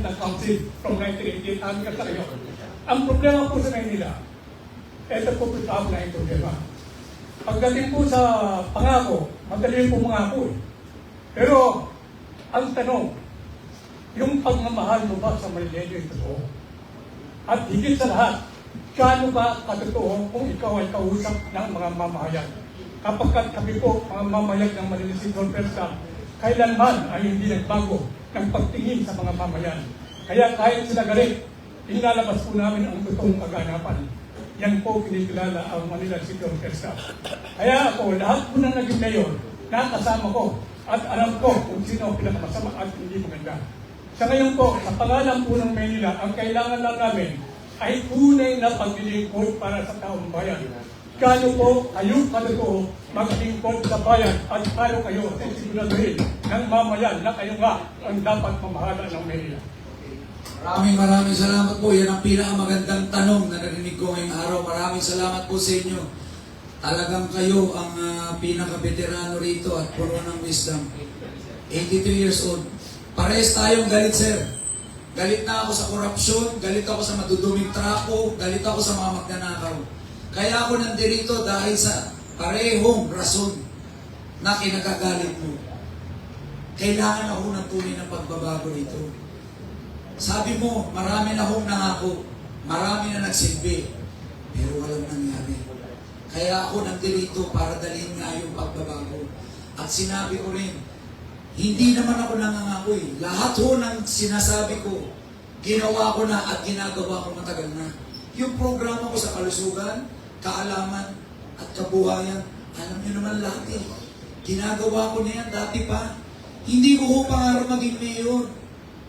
ng council from 1988 hanggang sa ngayon. Ang problema po sa Maynila, ito po ang na yung problema. Pagdating po sa pangako, madali po mangako eh. Pero, ang tanong, yung pagmamahal mo ba sa Manileño ay totoo? At higit sa lahat, gaano ba katotoo kung ikaw ay kausap ng mga mamahayan? Kapag kami po, mga mamahayan ng Manila Persa, kailanman ay hindi nagbago ng pagtingin sa mga mamahayan. Kaya kahit sila galit, inalabas po namin ang totoong kaganapan. Yan po kinikilala ang Manila City of Persa. Kaya ako, lahat po ng naging mayor, nakasama ko at alam ko kung sino ang pinakamasama at hindi maganda. Sa ngayon po, sa pangalan po ng Maynila, ang kailangan lang namin ay tunay na paglilingkod para sa taong bayan. Kano po kayo katotoo maglingkod sa bayan at paano kayo siguraduhin ng mamayan na kayo nga ang dapat mamahala ng Maynila. Maraming salamat po. Yan ang pinakamagandang tanong na narinig ko ngayong araw. Maraming salamat po sa inyo. Talagang kayo ang pinaka-veterano rito at puno ng wisdom. 82 years old. Parehas tayong galit, sir. Galit na ako sa korupsyon, galit ako sa maduduming trapo, galit ako sa mga magnanakaw. Kaya ako nandirito dahil sa parehong rason na kinagagalit mo. Kailangan ako ng tunay na pagbabago rito. Sabi mo, marami na akong nangako, marami na nagsilbi, pero walang nangyari. Kaya ako nandirito para dalhin nga yung pagbabago. At sinabi ko rin, hindi naman ako nangangako eh. Lahat ho ng sinasabi ko, ginawa ko na at ginagawa ko matagal na. Yung programa ko sa kalusugan, kaalaman, at kabuhayan, alam niyo naman lahat eh. Ginagawa ko na yan dati pa. Hindi ko ho pangarap maging mayor.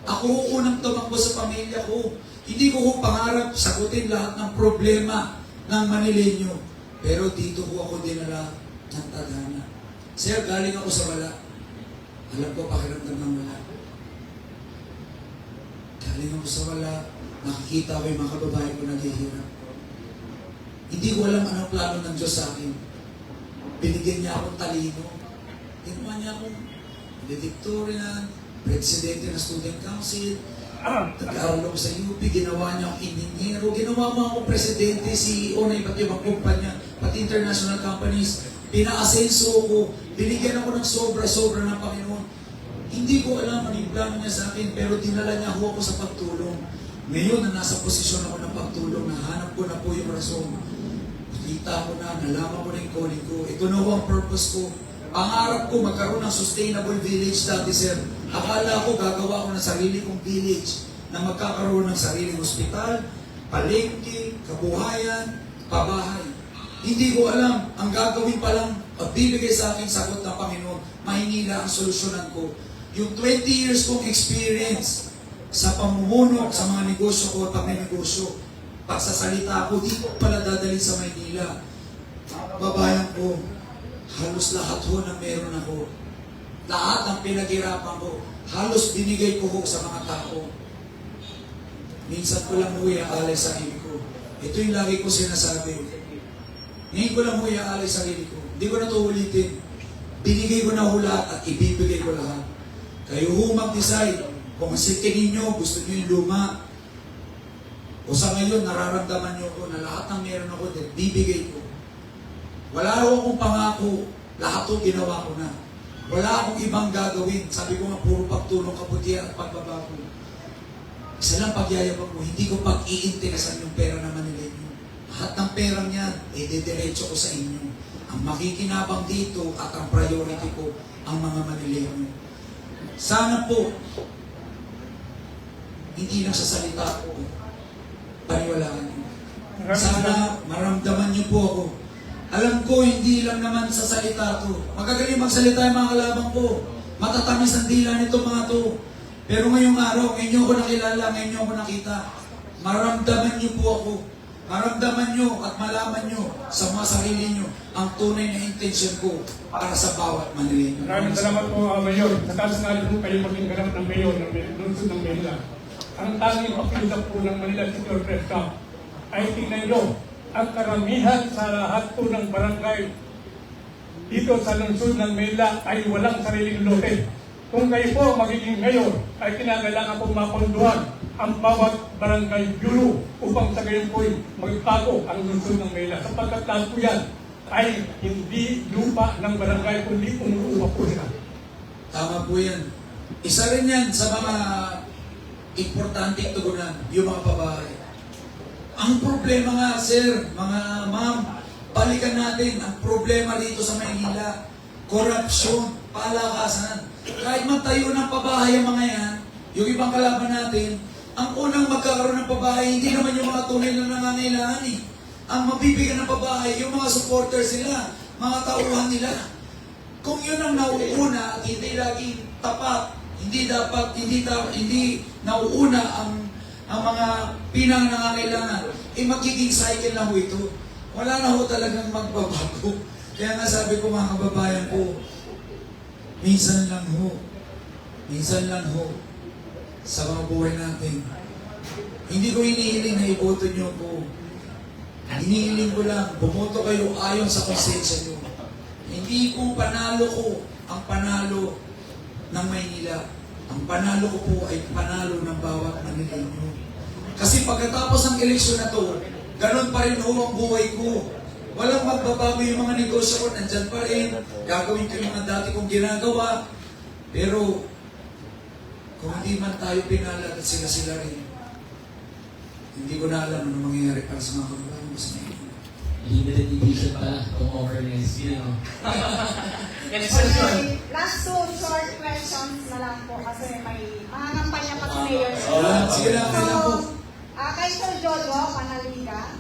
Ako ho unang tumakbo sa pamilya ko. Hindi ko ho pangarap sagutin lahat ng problema ng Manileño. Pero dito ho ako dinala ng tadhana. Sir, galing ako sa wala. Alam ko pakiramdam ng wala. Galing ako sa wala. Nakikita ko yung mga kababae ko naghihirap. Hindi ko alam anong plano ng Diyos sa akin. Binigyan niya akong talino. Ginawa niya akong valedictorian, presidente ng student council, nag-aaral ako sa UP, ginawa niya akong inhinyero, ginawa mo akong presidente, CEO na iba't ibang kumpanya, pati international companies, pinaasenso ko, binigyan ako ng sobra-sobra ng Panginoon. Hindi ko alam ano yung plano niya sa akin, pero dinala niya ako sa pagtulong. Ngayon na nasa posisyon ako ng pagtulong, nahanap ko na po yung rason. Nakita ko na, nalaman ko na yung calling ko. Ito na ho ang purpose ko. Pangarap ko magkaroon ng sustainable village dati, sir. Akala ko gagawa ko ng sarili kong village na magkakaroon ng sariling ospital, palengke, kabuhayan, pabahay. Hindi ko alam, ang gagawin pa lang, pagbibigay sa akin sagot ng Panginoon, mahingila ang solusyonan ko. Yung 20 years kong experience sa pamumuno, sa mga negosyo ko at pag-negosyo, pagsasalita ko, dito pala dadalhin sa Maynila. Babayan ko, halos lahat ho na meron ako. Lahat ng pinaghirapan ko, halos binigay ko ho sa mga tao. Minsan ko lang ho iaalay sa sarili ko. Ito yung lagi ko sinasabi. Ngayon ko lang ho iaalay sa sarili ko. Hindi ko na ito ulitin. Binigay ko na ho lahat at ibibigay ko lahat. Kayo ho mag-decide kung tingin nyo, gusto nyo yung luma. O sa ngayon, nararamdaman nyo ko na lahat ng meron ako, bibigay ko. Wala akong pangako, lahat ito ginawa ko na. Wala akong ibang gagawin. Sabi ko nga, puro pagtulong, kabutihan at pagbabago. Isa lang pagyayabang mo, hindi ko pag-iinteresan yung pera na Manileño. Lahat ng perang yan, diretso ko sa inyo. Ang makikinabang dito at ang priority ko, ang mga Manileño. Sana po, hindi lang sa salita ko, paniwalaan niyo. Sana maramdaman niyo po ako. Alam ko, hindi lang naman sa salita to. Magagaling magsalita yung mga kalaban ko. Matatamis ang dila nito mga to. Pero ngayong araw, ngayon nyo ako nakilala, ngayon nyo ako nakita. Maramdaman niyo po ako. Maramdaman nyo at malaman nyo sa mga sarili nyo ang tunay na intensyon ko para sa bawat Manileño. Maraming salamat po, Mayor. Sa kasangalit po kayo maging ganap ng Mayor ng lungsod ng Manila. Ang tanging pakiusap po ng Manila City of Persa ay tingnan nyo ang karamihan sa lahat po ng barangay dito sa lungsod ng Manila ay walang sariling lote. Kung kayo po magiging mayor, ay kinakailangan po mapondohan ang bawat barangay bureau upang sa gayon po magtago ang lungsod ng Maynila. Sapagkat lahat po yan ay hindi lupa ng barangay, kundi umuupa po sila. Tama po yan. Isa rin yan sa mga importanteng tugunan, yung mga babae. Ang problema nga, sir, mga ma'am, balikan natin ang problema dito sa Maynila. Korupsyon, palakasan. Kahit magtayo ng pabahay ang mga yan, yung ibang kalaban natin, ang unang magkakaroon ng pabahay, hindi naman yung mga tunay na nangangailangan eh. Ang mabibigyan ng pabahay, yung mga supporters nila, mga tauhan nila. Kung yun ang nauuna at hindi lagi tapat, hindi nauuna ang mga pinanangangailangan, magiging cycle na ho ito. Wala na ho talagang magbabago. Kaya nga sabi ko mga kababayan ko, minsan lang ho, sa mga buhay natin, hindi ko hinihiling na iboto niyo ko. Hinihiling ko lang, bumoto kayo ayon sa konsensya niyo. Hindi po panalo ko ang panalo ng Maynila. Ang panalo ko po ay panalo ng bawat Manileño. Kasi pagkatapos ng eleksyon na to, ganun pa rin ho ang buhay ko. Walang magbabago yung mga negosyo ko, nandyan pa rin. Gagawin ko yung mga dati kong ginagawa. Pero, kung hindi man tayo pinalad at sila rin, hindi ko na alam ano mangyayari para sa mga kababayan ko sa Maynila. Limited edition pala kung organize yun. Okay, last two short questions na lang po kasi may mga kampanya pa sa mayor. Sige lang, kailan po. Kay Sir Jojo, panaliga.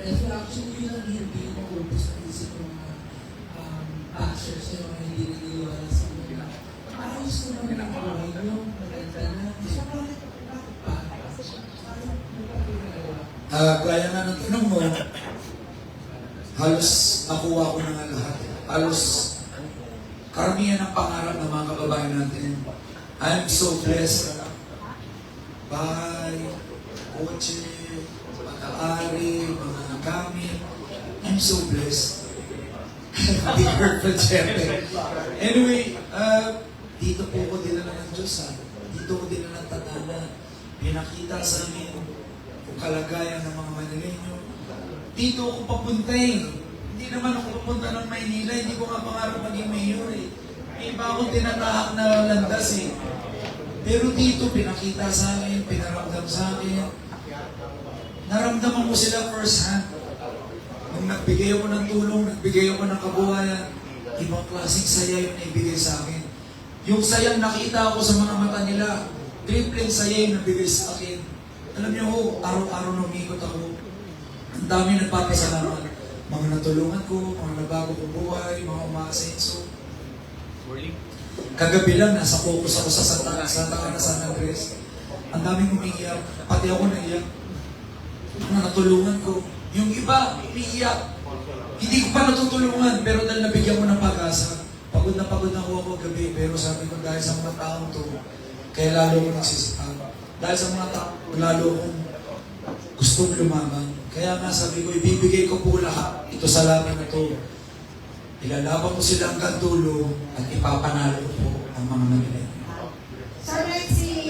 Actually, yun ang hindi ko ubus na isip ng mga bashers yung mga hindi nagiliwala sa mga ayos naman ang buhay nyo, maganda na. So, bakit pa? Gaya nga ng tanong mo, halos nakuha ko na nga lahat. Halos karamihan ng pangarap ng mga kababayan natin. I'm so blessed. Bahay, kotse, pag-aari, mga gamit. I'm so blessed. Hindi perfect, syempre. Anyway, dito po ko dinala ng Diyos, ha? Dito ko dinala ng tadhana. Pinakita sa amin kung kalagayan ng mga Manileño. Dito ako papunta eh. Hindi naman ako papunta ng Maynila. Hindi ko nga pangarap maging mayor eh. May iba akong tinatahak na landas eh. Pero dito, pinakita sa akin, pinaramdam sa akin. Naramdaman ko sila first hand. Nung nagbigay ako ng tulong, nagbigay ako ng kabuhayan, ibang klaseng saya yung naibigay sa akin. Yung sayang nakita ako sa mga mata nila, tripling saya yung nabigay sa akin. Alam niyo ho, araw-araw na umikot ako. Ang dami nagpapasalamat. Mga natulungan ko, mga nabago ko buhay, mga umaasenso. Kagabi lang, nasa focus ako sa San Andres. Ang daming umiiyak, pati ako naiyak. Mga natulungan ko. Yung iba, umiiyak. Hindi ko pa natutulungan, pero dahil nabigyan ko ng pag-asa. Pagod na ako gabi, pero sabi ko dahil sa mga taong to, kaya lalo ko nagsisipan. Dahil sa mga tao, lalo kong gustong lumaban. Kaya nga sabi ko, ibibigay ko po lahat. Ito sa laban na to. Ilalaban ko sila hanggang dulo at ipapanalo ko po ang mga Manileño. Sir, like si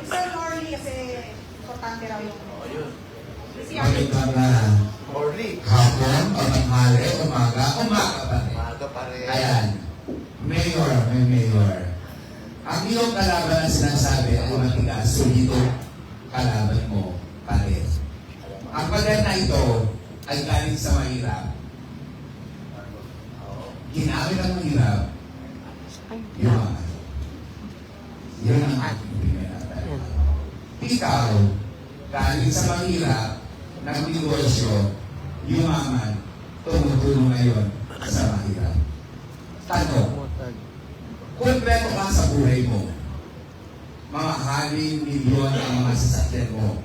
Sir Morley kasi importante raw yung si Bakit ba na hapon, o tanghali, umaga pa rin. Ayan. Mayor, may mayor. Ang iyong kalaban na sinasabi ay matigas, solido kalaban mo pa rin. Ang pader na ito ay galing sa mahirap. Ginamit ang mahirap. Yun ang ating pinagdadala. Ikaw, galing sa mahirap, ng negosyo, yumaman, tumutulong ngayon sa mahirap. Tanong, kumpleto ka sa buhay mo. Mga haling milyon ang mga sasakyan mo.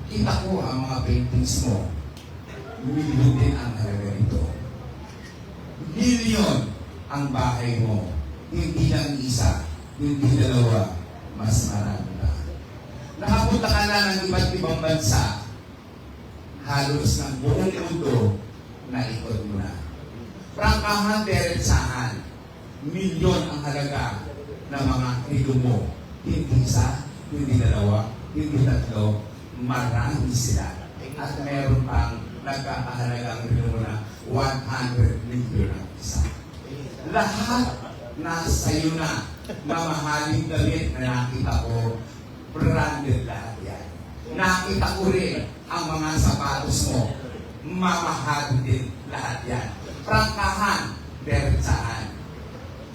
Kita ko ang mga paintings mo. Milyon din ang nagaganito. Milyon ang bahay mo. Hindi lang isa, hindi dalawa, mas marami na. Nakapunta ka na ng iba't ibang bansa. Halos ng buong mundo na ikot mo na. Prangkahan, derechahan. Milyon ang halaga ng mga higo mo. Hindi isa, hindi dalawa, hindi tatlo, marami sila. At meron pang nagkakahalagang higo na 100 million ang isa. Lahat nasa iyo na mamahaling damit na nakita ko, branded lahat yan. Nakita ko rin ang mga sapatos mo, mamahal din lahat yan. Prangkahan, derechahan.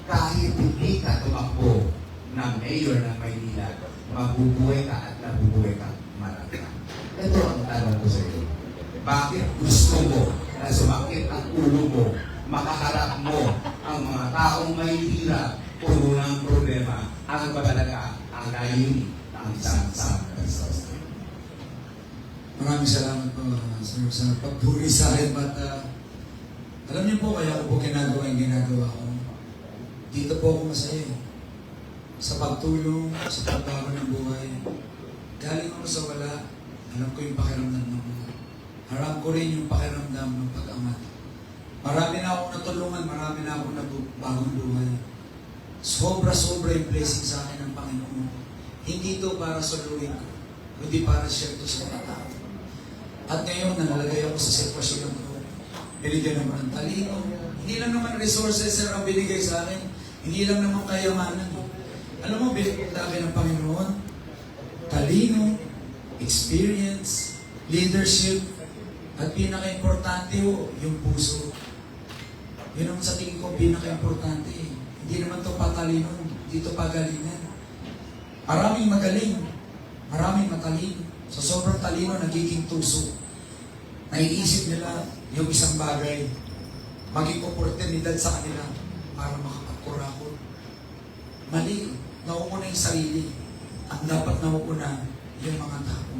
Kahit hindi ka tumakbo ng mayor ng Maynila, mabubuhay ka at nabubuhay ka marami. Ito ang tanong ko sa iyo. Bakit gusto mo na sumakit ang ulo mo, makaharap mo ang mga taong may hirap, puno ng problema, ang babalaga, ang layunin ng isang Resource? Maraming salamat po, sir, sa pagpuri sa akin. But, alam niyo po, kaya ko po ginagawa yung ginagawa ko. Dito po ako masaya. Sa pagtulong, sa pagbago ng buhay. Galing ako sa wala, alam ko yung pakiramdam ng mga. Harap ko rin yung pakiramdam ng pag-angat. Marami na akong natulungan, marami na akong bagong buhay. Sobra-sobra yung blessing sa akin ng Panginoon. Hindi ito para sa luwin ko, kundi para share ito sa mga tao. At ngayon, nalalagay ako sa sitwasyon ko. Binigyan naman ng talino. Hindi lang naman resources, sir, ang binigay sa akin. Hindi lang naman kayamanan. Alam mo, binigyan ng Panginoon, talino, experience, leadership, at pinaka-importante yung puso. Yun ang sa tingin ko pinaka-importante. Hindi naman ito patalinon, dito pagalingan. Maraming magaling, maraming matalino. Sa sobrang talino, nagiging tuso. Naiisip nila yung isang bagay, maging oportunidad sa kanila para makapagkurakot. Mali, nauuna yung sarili. Ang dapat nauuna yung mga tao.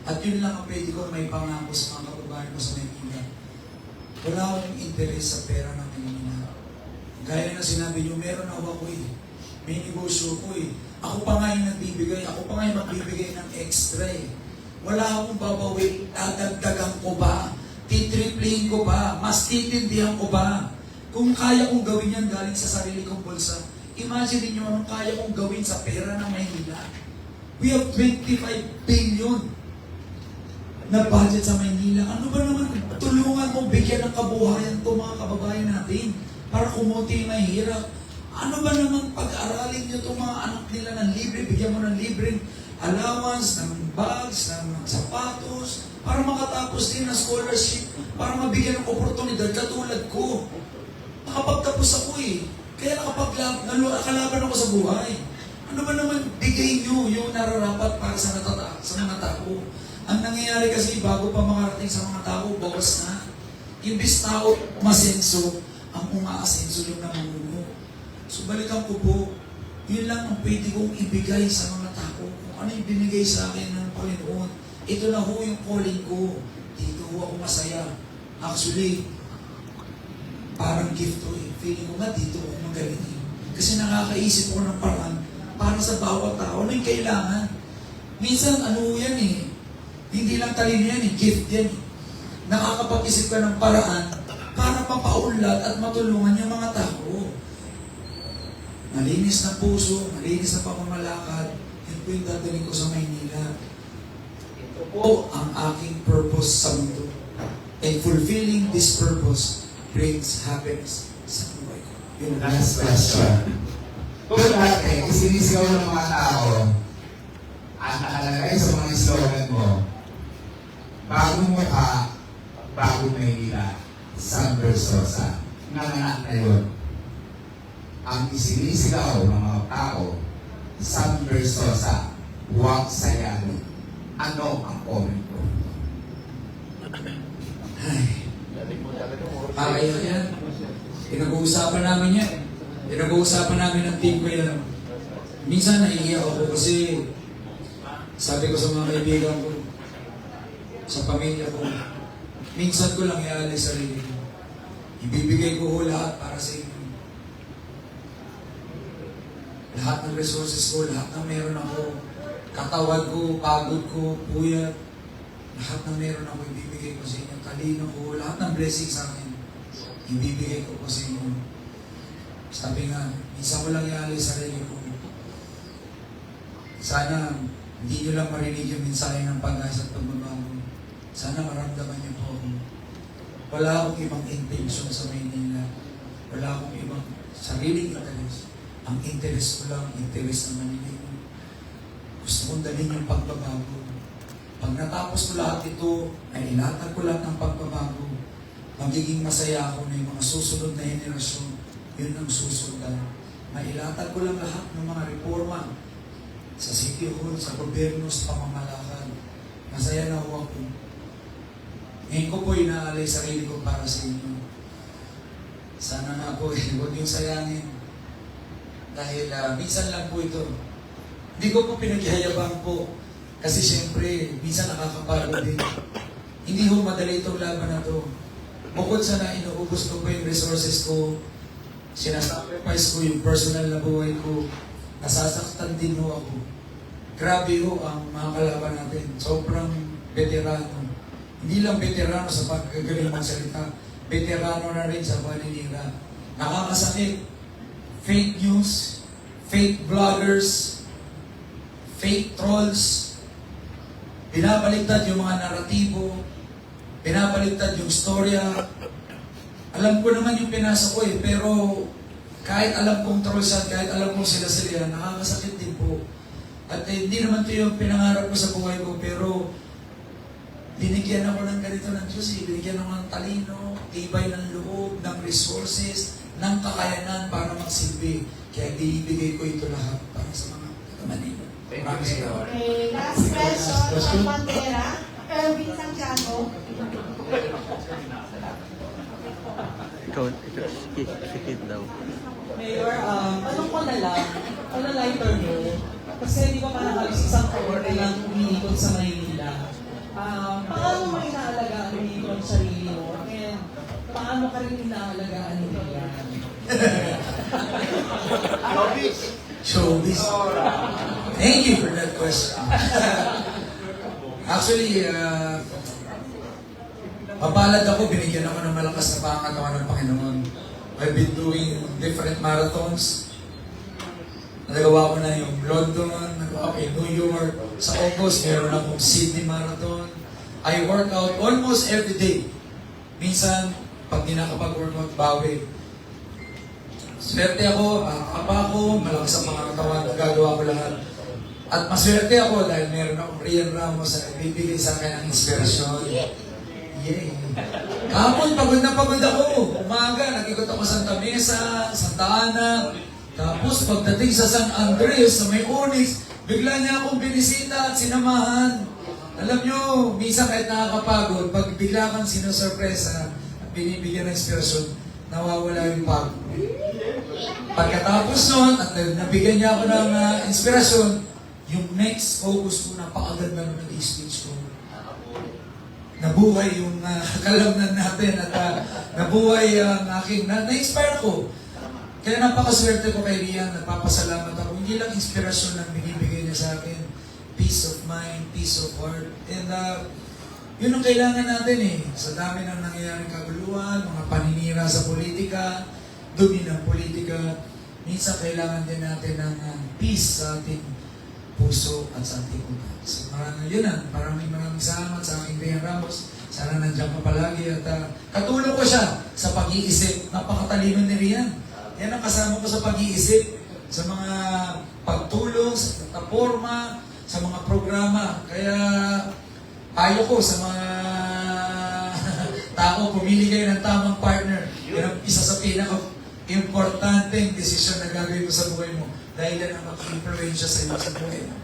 At yun lang ang pwede ko may pangako sa mga kababayan ko sa Maynila. Wala akong interes sa pera ng Maynila. Gaya na sinabi niyo, meron ako eh. May negosyo ko eh. Ako pa nga yung nagbibigay. Ako pa nga yung magbibigay ng extra eh. Wala akong babawin. Dadagdagan ko ba? Titripling ko ba? Mas titindihan ko ba? Kung kaya kong gawin yan galing sa sarili kong bulsa, imagine niyo anong kaya kong gawin sa pera ng Maynila. We have 25 billion na budget sa Maynila. Ano ba naman, tulungan mo bigyan ng kabuhayan to mga kababayan natin para kumunti yung mahirap. Ano ba naman pag-aralin nyo itong mga anak nila ng libre, bigyan mo ng libreng allowance, ng bags, ng sapatos, para makatapos din ng scholarship, para mabigyan ng oportunidad katulad ko. Nakapagtapos ako eh. Kaya nakalaban ako sa buhay. Ano ba naman bigay nyo yung nararapat para sa mga tao? Ang nangyayari kasi bago pa makarating sa mga tao, bawas na. Imbis tao umasenso, ang umaasenso yung namumuno. So balikan ko po, yun lang ang pwede kong ibigay sa mga tao. Kung ano yung binigay sa akin ng Panginoon, ito na ho yung calling ko. Dito ho ako masaya. Actually, parang gift to eh. Feeling ko nga dito ako magaling eh. Kasi nakakaisip ko ng paraan para sa bawat tao. Ano yung kailangan? Minsan, ano yan eh. Hindi lang talino yan eh. Gift yan eh. Nakakapag-isip ka ng paraan para mapaunlad at matulungan yung mga tao. Malinis na puso, malinis na pamamalakad, yan po yung dadaling ko sa Maynila. Ito po ang aking purpose sa mundo. And fulfilling this purpose brings happiness sa buhay ko. Yun ang Last question. Kung dati, isinisigaw ng mga tao at nakalagay sa mga slogan mo, bagong mukha, bagong Maynila, Sam Versosa, nanganak na yun. Ang isinisigaw ng mga tao, Sam Versosa, huwag sayangin. Ano ang comment ko? Ayaw yan. Pinag-uusapan namin yan. Pinag-uusapan namin ng team ko yan. Minsan naiiyak ako kasi sabi ko sa mga kaibigan ko, sa pamilya ko, minsan ko lang ialis sarili ko. Ibibigay ko ho lahat para sa inyo. Lahat ng resources ko, lahat ng meron ako, katawan ko, pagod ko, puyat, lahat ng meron ako ibibigay ko sa inyo. Talino ko, lahat ng blessings sa akin. ibibigay ko po sa inyo. Sabi nga, minsan ko lang ialay sa sarili ko. Sana hindi nyo lang marinig yung mensahe ng pag-asa at pagbabago. Sana maramdaman niyo po ako. Wala akong ibang intention sa Maynila. Wala akong ibang sariling interes. Ang interes ko lang, interes ng Manila. Gusto kong dalhin yung pagbabago. Pag natapos ko lahat ito, ay ilatag ko lahat ng pagbabago. Magiging masaya ako na yung mga susunod na henerasyon, yun ang susundan. Mailatag ko lang lahat ng mga reforma sa City Hall, sa gobyerno, sa pamamalakad. Masaya na ako. Ngayon ko po inaalay sarili ko para sa inyo. Sana nga po, huwag niyong sayangin. Dahil minsan lang po ito. Hindi ko po pinaghihayabang po. Kasi siyempre, minsan nakakapagod din. Hindi ho madali itong laban na to. Bukod sa na inuubos ko po yung resources ko, sinasacrifice ko yung personal na buhay ko, nasasaktan din ho ako. Grabe ho ang mga kalaban natin. Sobrang veterano. Hindi lang veterano sa pagkagaling magsalita, veterano na rin sa paninira. Nakakasakit. Fake news, fake vloggers, fake trolls, binabaliktad yung mga naratibo, binabaliktad yung storya. Alam ko naman yung pinasa ko pero kahit alam kong trolls yan, kahit alam kong sila, nakakasakit din po. At hindi naman ito yung pinangarap ko sa buhay ko, pero binigyan ako ng ganito ng Diyos, binigyan ako ng talino, tibay ng loob, ng resources, ng kakayanan para magsilbi. Kaya binibigay ko ito lahat para sa mga Manila. Maraming salamat. Okay, last question from Pantera, Erwin Santiago. Ikaw, sikit daw. Mayor, tanong ko na lang, ano lighter mo? Kasi di ba parang halos isang hour na lang umiikot sa Maynila. Paano mo inaalagaan umiikot ang sarili mo? And paano ka rin inaalagaan nila? Showbiz. Thank you for that question. Actually, mapalad ako, binigyan ako ng malakas na pangatawan ng Panginoon. I've been doing different marathons. Nagawa ko na yung London, nagawa ko yung New York. Sa August, meron akong Sydney Marathon. I work out almost every day. Minsan, pag di nakapag-workout, bawi. Swerte ako, apa ako, malakas ang mga katawan, nagagawa ko lahat. At maswerte ako dahil meron akong Rian Ramos na nagbibigay sa akin ng inspirasyon. Yay! Kahapon, pagod na pagod ako. Umaga, nag-ikot ako sa Santa Mesa, Santa Ana. Tapos pagdating sa San Andres, sa may Onyx, bigla niya akong binisita at sinamahan. Alam nyo, minsan kahit nakakapagod, pag bigla kang sinusurpresa at binibigyan ng inspirasyon, nawawala yung pagod. Pagkatapos nun, at nabigyan niya ako ng inspirasyon, yung next focus ko, napakaganda nun ng speech ko. Nabuhay yung kalamnan natin at nabuhay ang aking, na-inspire ko. Kaya napakaswerte ko kay Rian, nagpapasalamat ako. Hindi lang inspirasyon lang binibigay niya sa akin. Peace of mind, peace of heart. And yun ang kailangan natin eh. Sa dami ng nangyayaring kaguluhan, mga paninira sa politika, dumi ng politika, minsan kailangan din natin ng peace sa ating puso at sa ating utak. So maraming salamat sa aking Rian Ramos. Sana nandiyan ka palagi at katulong ko siya sa pag-iisip. Napakatalino ni Rian. Yan ang kasama ko sa pag-iisip, sa mga pagtulong, sa plataforma, sa mga programa. Kaya ayaw ko sa mga tao, pumili kayo ng tamang partner. Yan ang isa sa pinaka-importanteng desisyon na gagawin mo sa buhay mo. Dahil yan ang mag-influensya sa iyo sa buhay mo.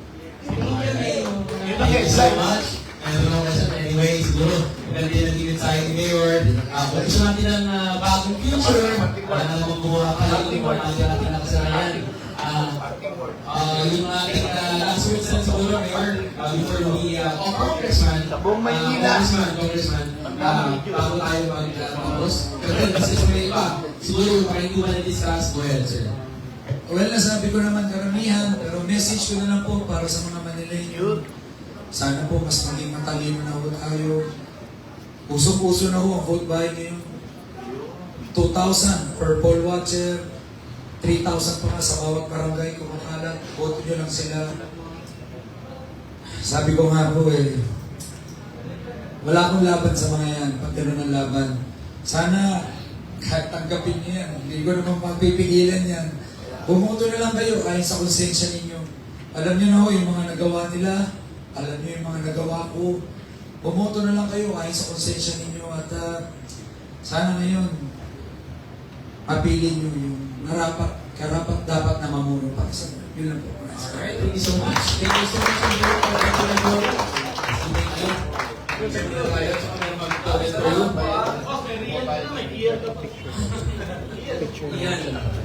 Thank you so much. Anyway, siguro, nandito tayo ni Mayor. Kung gusto natin ng bagong future, na magbuha ka lang, importante natin nakasanayan. Yung ating last words na siguro, Mayor, before we congressman, bago tayo mag-tapos. Pero kasi may iba, siguro, kung hindi ba na-discuss, go ahead, sir. Well, nasabi ko naman karamihan, pero message ko na lang po para sa mga Manileño. Sana po mas maging matalino na ho tayo. Puso-puso na ho ang vote buying ngayon. 2,000 per poll watcher, 3,000 pa nga sa bawat barangay kumakalat, boto nyo lang sila. Sabi ko nga po wala akong laban sa mga yan, pag gano'n ang laban. Sana kahit tanggapin niyo yan, hindi ko naman mapipigilan yan. Bumoto na lang kayo kahit sa konsensya ninyo. Alam niyo na ho yung mga nagawa nila, alam niyo yung mga nagawa ko. Bumoto na lang kayo kahit sa konsensya ninyo at sana ngayon mapili niyo yung karapat dapat na mamuno para sa inyo. Yun lang po. Alright, thank you so much. Thank you so much. Thank you. Thank you.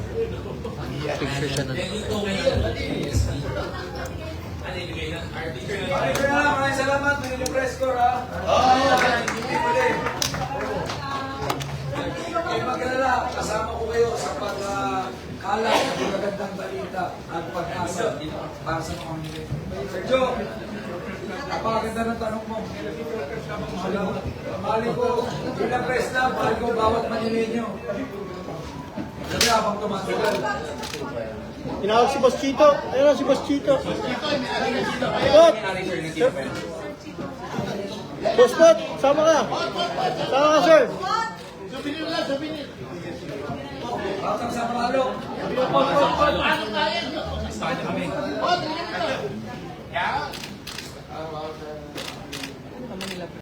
Picture siya na. Maraming salamat, Manila Press Corps, ha? Hindi pa din. Hindi mag-alala, kasama ko kayo sa pagkalat ng magandang balita at pag-asa para sa mga nila. Sergio, napakaganda ng tanong mo. Mahali ko, Manila Press na, mahali ko bawat Manileño. Kasi habang tumatagal, Tinawag si Boss Chito. Ayun na si Boss Chito. Bot! Boss Bot, sama ka. Sama ka, sir. batang sa palo. Paano tayo?